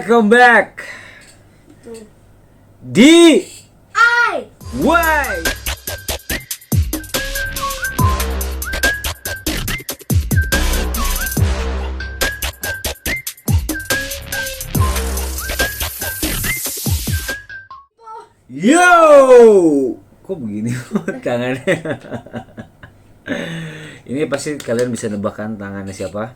Welcome back DIY. Yo, kok begini tangannya? Ini pasti kalian bisa nebakkan tangannya siapa?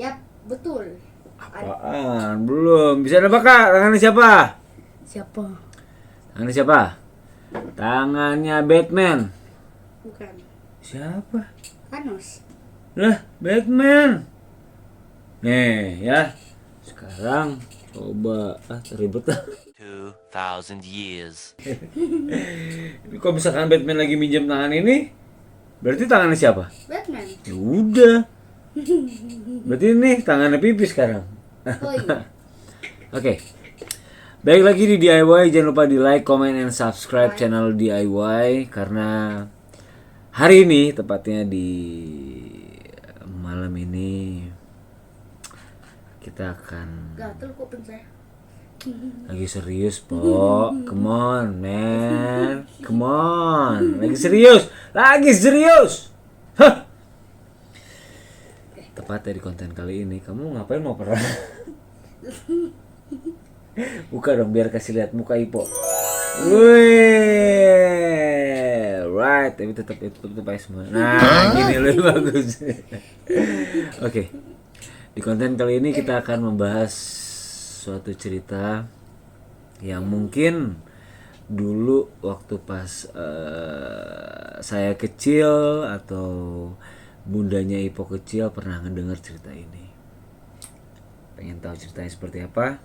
Yap, betul. Apaan? Belum bisa nebak kak? Tangannya siapa? Siapa? Tangannya siapa? Tangannya Batman. Bukan. Siapa? Thanos. Lah, Batman. Nih ya. Sekarang coba ribet lah. 2,000 years. Ini kok misalkan Batman lagi minjem tangan ini, berarti tangannya siapa? Batman. Ya udah. Berarti ini tangannya Pipi sekarang. Oh iya. Oke. Baik lagi di DIY, jangan lupa di like, comment, and subscribe channel DIY karena hari ini tepatnya di malam ini kita akan Gatel kuping saya. lagi serius, Po. Come on, man. Come on. Lagi serius. Lagi serius. Hah. Tepatnya di konten kali ini, kamu ngapain mau perang? Buka dong biar kasih lihat muka Ipo. Wih, right, tapi tetap aja semua. Nah, gini lebih bagus. Oke. Di konten kali ini kita akan membahas suatu cerita yang mungkin dulu waktu pas saya kecil atau bundanya Ipo kecil pernah ngedengar cerita ini. Pengen tahu ceritanya seperti apa?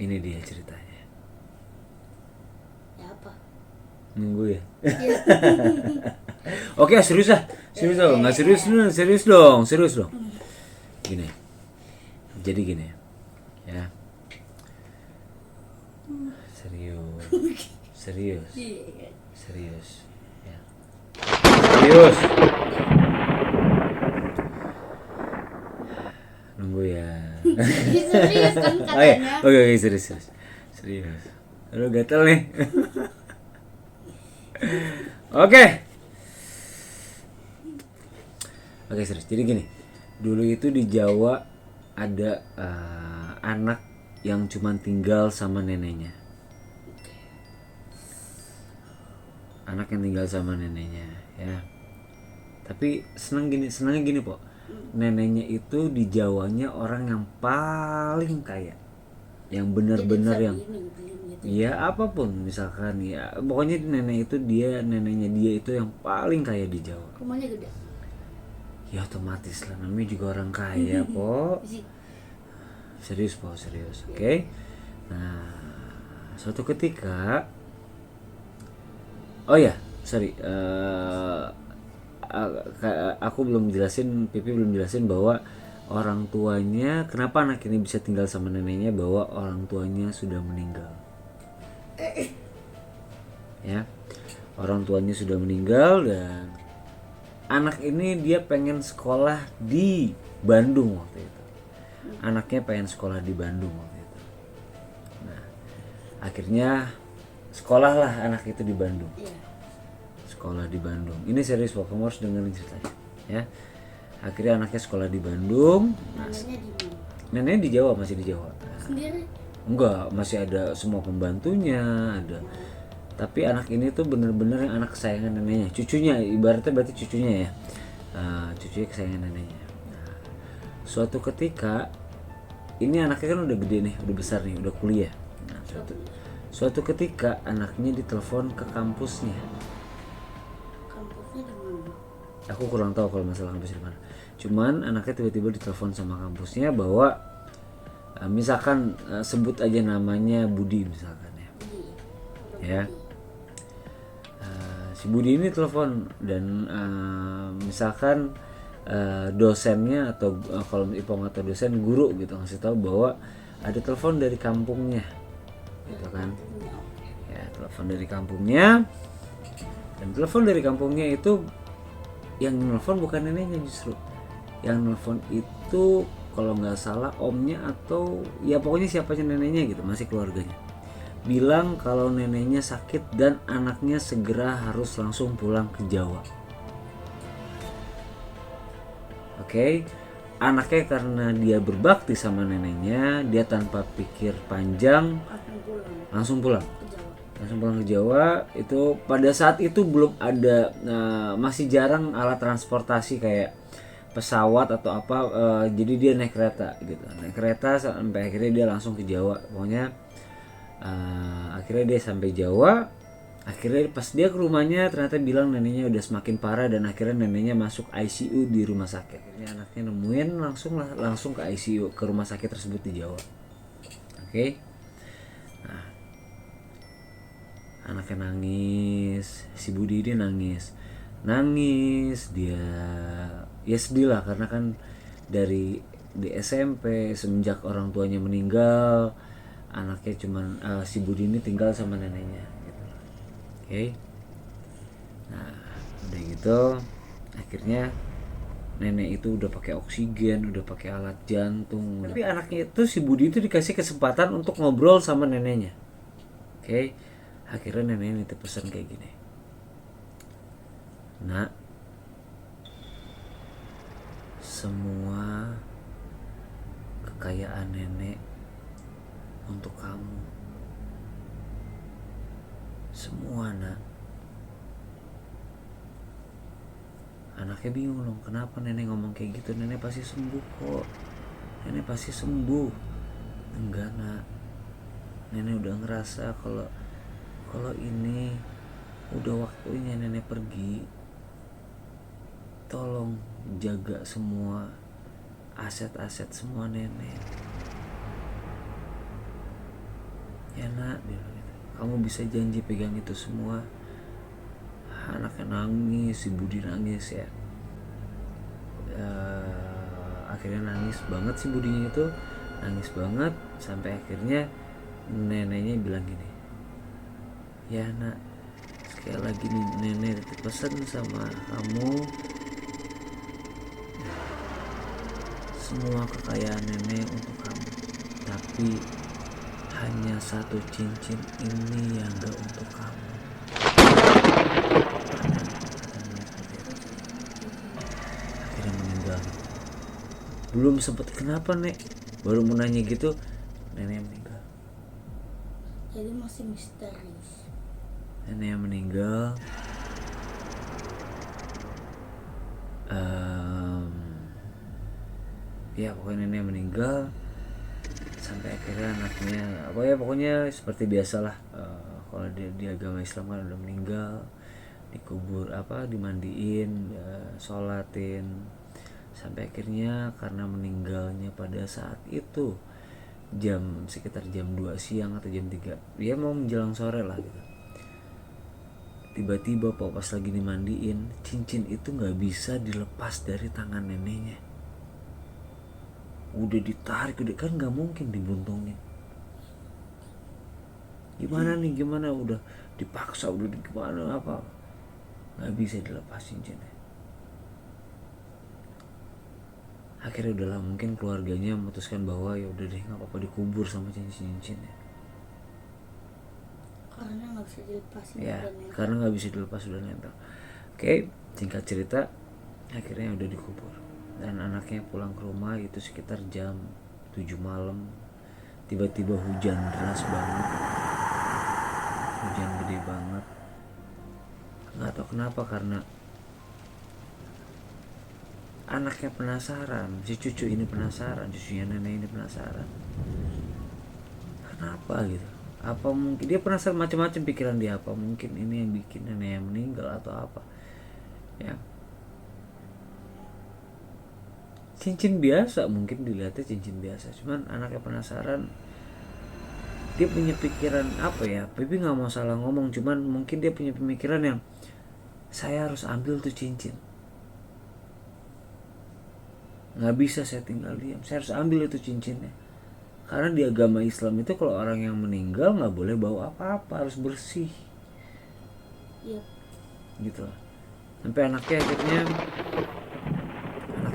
Ini dia ceritanya. Ya apa? Nunggu ya. Oke, serius lah. Serius dong. Nggak serius dong. Gini. Jadi gini. Ya. Serius. Ya. Serius. Nunggu ya. Serius kan katanya. Oke, serius. Aduh, gatel nih. Oke, serius. Jadi gini, dulu itu di Jawa ada anak yang cuma tinggal sama neneknya. Anak yang tinggal sama neneknya, ya. Tapi senangnya gini, Po. Neneknya itu di Jawanya orang yang paling kaya, yang benar-benar yang ya apapun misalkan ya pokoknya neneknya dia itu yang paling kaya di Jawa. Rumahnya gede. Ya otomatis lah, namanya juga orang kaya, Po. Serius, Po, serius. Oke. Nah, suatu ketika aku belum jelasin, Pipi belum jelasin bahwa orang tuanya, kenapa anak ini bisa tinggal sama neneknya, bahwa orang tuanya sudah meninggal. Ya, orang tuanya sudah meninggal dan anak ini dia pengen sekolah di Bandung waktu itu. Anaknya pengen sekolah di Bandung waktu itu. Nah, akhirnya sekolahlah anak itu di Bandung. Sekolah di Bandung. Ini serius, Pak. Kamu harus dengerin ceritanya, ya. Akhirnya anaknya sekolah di Bandung. Neneknya di mana? Neneknya di Jawa, masih di Jawa. Sendiri. Enggak, masih ada semua pembantunya, ada. Tapi anak ini tuh bener-bener yang anak kesayangan neneknya, cucunya, ibaratnya berarti cucunya ya. Cucunya kesayangan neneknya. Nah, suatu ketika ini anaknya kan udah gede nih, udah besar nih, udah kuliah. Nah, suatu ketika anaknya ditelepon ke kampusnya. Kampusnya di mana? Aku kurang tahu kalau masalah kampus di mana. Cuman anaknya tiba-tiba ditelepon sama kampusnya bahwa misalkan sebut aja namanya Budi misalkan ya. Ya. Si Budi ini telepon dan misalkan dosennya atau kalau Ipong atau dosen guru gitu ngasih tahu bahwa ada telepon dari kampungnya gitu kan. Ya, telepon dari kampungnya. Dan telepon dari kampungnya itu yang nelfon bukan neneknya justru. Yang nelfon itu kalau nggak salah omnya atau ya pokoknya siapa neneknya gitu, masih keluarganya. Bilang kalau neneknya sakit dan anaknya segera harus langsung pulang ke Jawa. Oke, anaknya karena dia berbakti sama neneknya, dia tanpa pikir panjang Langsung pulang langsung pulang ke Jawa. langsung pulang ke Jawa. Itu pada saat itu belum ada masih jarang alat transportasi kayak pesawat atau apa, jadi dia naik kereta gitu, naik kereta sampai akhirnya dia langsung ke Jawa. Pokoknya akhirnya dia sampai Jawa. Akhirnya pas dia ke rumahnya ternyata bilang neneknya udah semakin parah dan akhirnya neneknya masuk ICU di rumah sakit. Akhirnya anaknya nemuin langsung ke ICU, ke rumah sakit tersebut di Jawa. Oke. Nah, anaknya nangis, si Budi ini nangis dia ya sedih lah karena kan dari di SMP semenjak orang tuanya meninggal, anaknya cuman si Budi ini tinggal sama neneknya gitu. Oke. Nah, udah gitu akhirnya nenek itu udah pakai oksigen, udah pakai alat jantung. Tapi anaknya itu si Budi itu dikasih kesempatan untuk ngobrol sama neneknya. Oke. Akhirnya neneknya itu pesan kayak gini. Nak, semua kekayaan nenek untuk kamu. Semua, nak. Anaknya bingung dong, kenapa nenek ngomong kayak gitu? Nenek pasti sembuh kok. Nenek pasti sembuh. Enggak, nak. Nenek udah ngerasa kalau ini udah waktunya nenek pergi. Tolong jaga semua aset-aset semua nenek. Ya nak, dia bilang gitu. Kamu bisa janji pegang itu semua. Anaknya nangis, si Budi nangis ya. Akhirnya nangis banget si Budinya itu, nangis banget sampai akhirnya neneknya bilang gini, ya nak, sekali lagi nih nenek pesan sama kamu, semua kekayaan nenek untuk kamu, tapi hanya satu cincin ini yang gak untuk kamu. Akhirnya meninggal. Belum sempet kenapa nek, baru mau nanya gitu nenek meninggal. Jadi masih misterius. Nenek yang meninggal. Ya pokoknya nenek meninggal sampai akhirnya anaknya pokoknya seperti biasalah, kalau di agama Islam kan udah meninggal dikubur dimandiin, sholatin sampai akhirnya karena meninggalnya pada saat itu sekitar jam 2 siang atau jam 3, dia mau menjelang sore lah gitu. Tiba-tiba pas lagi dimandiin, cincin itu nggak bisa dilepas dari tangan neneknya. Udah ditarik, udah kan nggak mungkin dibuntungin. Gimana udah dipaksa, udah gimana apa, nggak bisa dilepas cincinnya. Akhirnya udahlah, mungkin keluarganya memutuskan bahwa ya udah deh nggak apa-apa dikubur sama cincinnya. Karena nggak bisa dilepas. Ya, karena nggak bisa dilepas udah nempel. Oke, singkat cerita, akhirnya udah dikubur. Dan anaknya pulang ke rumah itu sekitar jam 7 malam. Tiba-tiba hujan deras banget. Hujan gede banget. Nggak tahu kenapa, karena anaknya penasaran, si cucu ini penasaran, cucunya nenek ini penasaran. Kenapa gitu? Apa mungkin dia penasaran, macam-macam pikiran dia, apa mungkin ini yang bikin nenek yang meninggal atau apa ya. Cincin biasa, mungkin dilihatnya cincin biasa, cuman anaknya penasaran. Dia punya pikiran apa ya, Bibi nggak mau salah ngomong, cuman mungkin dia punya pemikiran yang saya harus ambil tuh cincin, nggak bisa saya tinggal diam, saya harus ambil itu cincinnya. Karena di agama Islam itu kalau orang yang meninggal nggak boleh bawa apa-apa, harus bersih. Iya. Gitu lah. Sampai anaknya akhirnya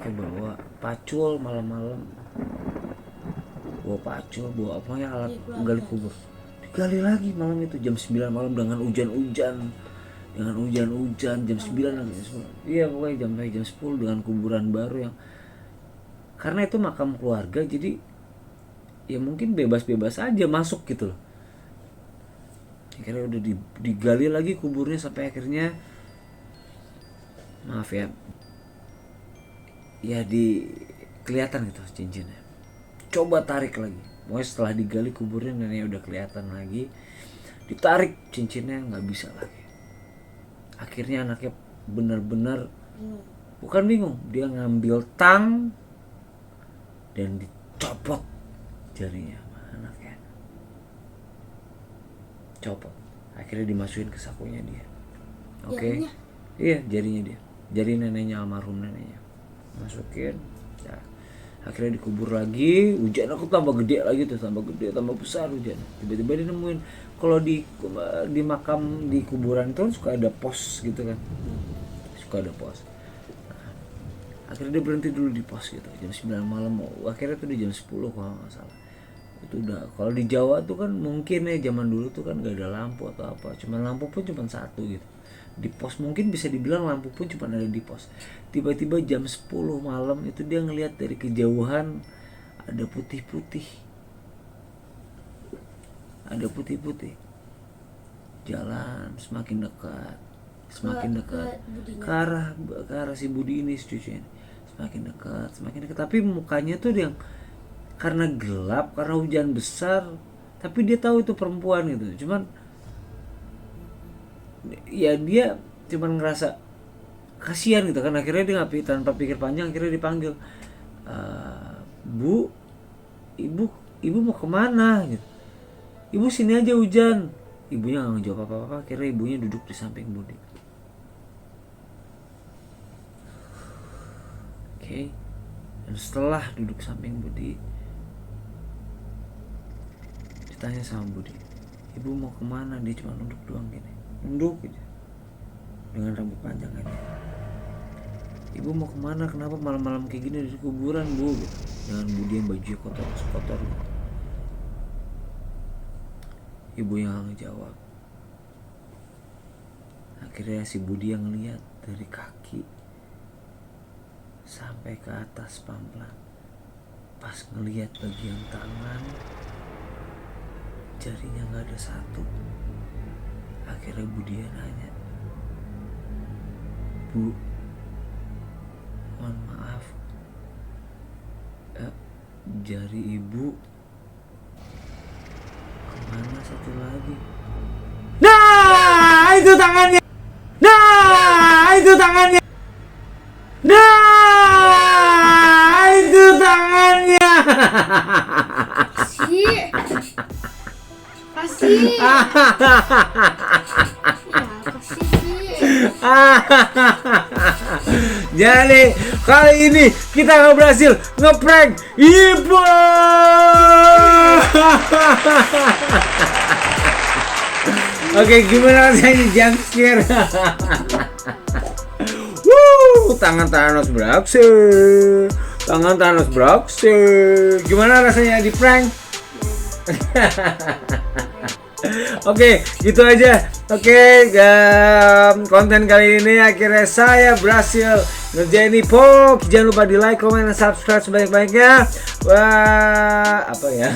bawa pacul malam-malam, bawa pacul, bawa apa ya, alat gali kubur, digali lagi malam itu jam 9 malam dengan hujan-hujan jam 9 lagi. Iya pokoknya jam 10 dengan kuburan baru yang karena itu makam keluarga, jadi ya mungkin bebas-bebas aja masuk gitu loh. Akhirnya udah digali lagi kuburnya sampai akhirnya maaf ya kelihatan gitu cincinnya. Coba tarik lagi, pokoknya setelah digali kuburnya neneknya udah kelihatan lagi, ditarik cincinnya nggak bisa lagi. Akhirnya anaknya benar-benar bukan bingung, dia ngambil tang dan dicopot jarinya sama anaknya, copot. Akhirnya dimasukin ke sakunya dia. Oke. Iya, jarinya dia, jari neneknya, almarhum neneknya, masukin. Ya. Akhirnya dikubur lagi, hujan aku tambah gede lagi tuh, tambah gede, tambah besar hujan. Tiba-tiba dia nemuin kalau di makam di kuburan itu suka ada pos gitu kan, suka ada pos. Nah, akhirnya dia berhenti dulu di pos gitu, jam 9 malam. Akhirnya tuh di jam 10 kalau nggak salah. Itu udah, kalau di Jawa tuh kan mungkin ya zaman dulu tuh kan nggak ada lampu atau apa, cuman lampu pun cuma satu gitu. Di pos mungkin bisa dibilang lampu pun cuma ada di pos. Tiba-tiba jam 10 malam itu dia ngelihat dari kejauhan ada putih-putih, jalan semakin dekat ke arah si Budi ini, cucunya semakin dekat, tapi mukanya tuh yang karena gelap, karena hujan besar, tapi dia tahu itu perempuan gitu. Cuman ya dia cuman ngerasa kasihan gitu kan. Akhirnya dia tanpa pikir panjang akhirnya dipanggil, Bu, ibu mau kemana gitu, ibu sini aja hujan. Ibunya nggak ngejawab apa-apa. Akhirnya ibunya duduk di samping Budi. Oke. Dan setelah duduk samping Budi, ditanya sama Budi, ibu mau kemana? Dia cuma nunduk doang gini, nunduk aja dengan rambut panjang aja. Ibu mau kemana? Kenapa malam-malam kayak gini di kuburan, Bu? Gitu. Dengan Budi yang bajunya kotor gitu. Ibu yang nggak ngejawab. Akhirnya si Budi yang ngeliat dari kaki sampai ke atas pelan-pelan. Pas ngeliat bagian tangan, jarinya nggak ada satu. Akhirnya Budi yang nanya, Bu, mohon maaf, jari ibu kemana satu lagi? Nah, itu tangannya. Nah, itu tangannya. Kasih. Jadi kali ini kita nggak berhasil ngeprank ibu. Oke, gimana rasanya jump scare? Tangan Thanos beraksi. Gimana rasanya di prank? Oke, gitu aja. Oke, konten kali ini akhirnya saya berhasil ngerjain nih Pop. Jangan lupa di like, comment, dan subscribe sebanyak-banyaknya. Wah, apa ya?